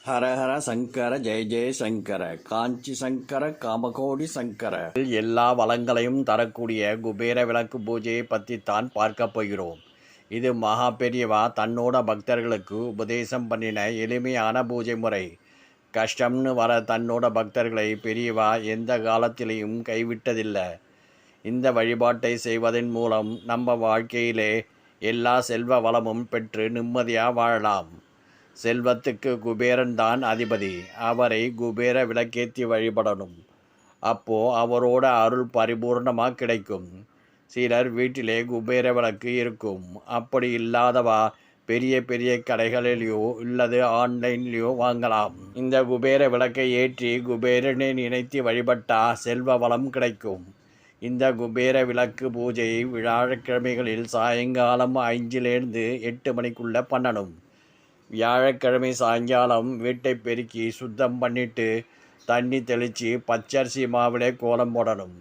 ஹரஹர சங்கர ஜெய ஜெய சங்கர காஞ்சி சங்கர காமகோடி சங்கர. எல்லா வளங்களையும் தரக்கூடிய குபேர விளக்கு பூஜையை பற்றித்தான் பார்க்க போகிறோம். இது மகா பெரியவா தன்னோட பக்தர்களுக்கு உபதேசம் பண்ணின எளிமையான பூஜை முறை. கஷ்டம்னு வர தன்னோட பக்தர்களை பெரியவா எந்த காலத்திலையும் கைவிட்டதில்லை. இந்த வழிபாட்டை செய்வதன் மூலம் நம்ம வாழ்க்கையிலே எல்லா செல்வ வளமும் பெற்று நிம்மதியாக வாழலாம். செல்வத்துக்கு குபேரன் தான் அதிபதி. அவரை குபேர விளக்கேற்றி வழிபடணும். அப்போ அவரோட அருள் பரிபூர்ணமாக கிடைக்கும். சிலர் வீட்டிலே குபேர விளக்கு இருக்கும். அப்படி இல்லாதவா பெரிய பெரிய கடைகளிலேயோ இல்லது ஆன்லைன்லேயோ வாங்கலாம். இந்த குபேர விளக்கை ஏற்றி குபேரனை நினைத்து வழிபட்டா செல்வ வளம் கிடைக்கும். இந்த குபேர விளக்கு பூஜை வியாழக்கிழமைகளில் சாயங்காலம் 5லேருந்து 8 மணிக்குள்ளே பண்ணணும். வியாழக்கிழமை சாயங்காலம் வீட்டை பெருக்கி சுத்தம் பண்ணிட்டு தண்ணி தெளித்து பச்சரிசி மாவிலே கோலம் போடணும்.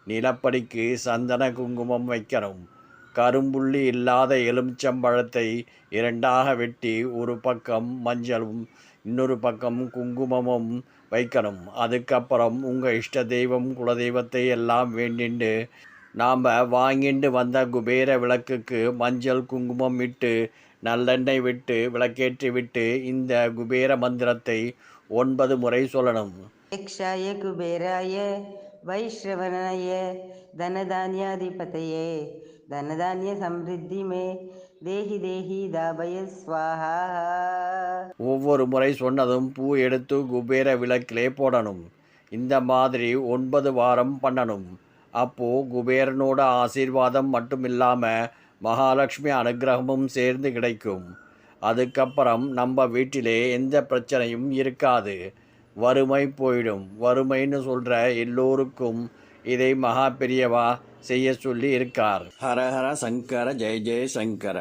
நிலப்படிக்கு சந்தன குங்குமம் வைக்கணும். கரும்புள்ளி இல்லாத எலுமிச்சம்பழத்தை 2ஆக வெட்டி ஒரு பக்கம் மஞ்சளும் இன்னொரு பக்கம் குங்குமமும் வைக்கணும். அதுக்கப்புறம் உங்கள் இஷ்ட தெய்வம் குலதெய்வத்தை எல்லாம் வேண்டிண்டு நாம் வாங்கிட்டு வந்த குபேர விளக்குக்கு மஞ்சள் குங்குமம் விட்டு நல்லெண்ணெய் விட்டு விளக்கேற்றி விட்டு இந்த குபேர மந்திரத்தை 9 முறை சொல்லணும். யக்ஷாய குபேராய வைஷ்ணவனாய தனதானியாதிபதையே தனதானிய சம்ரித்தி மே தேஹி தேஹி தாபய ஸ்வாஹா. ஒவ்வொரு முறை சொன்னதும் பூ எடுத்து குபேர விளக்கிலே போடணும். இந்த மாதிரி 9 வாரம் பண்ணணும். அப்போது குபேரனோட ஆசீர்வாதம் மட்டும் இல்லாமல் மகாலட்சுமி அனுகிரகமும் சேர்ந்து கிடைக்கும். அதுக்கப்புறம் நம்ம வீட்டிலே எந்த பிரச்சனையும் இருக்காது. வறுமை போயிடும். வறுமைன்னு சொல்கிற எல்லோருக்கும் இதை மகா பெரியவா செய்ய சொல்லி இருக்கார். ஹரஹர சங்கர ஜெய ஜெய சங்கர.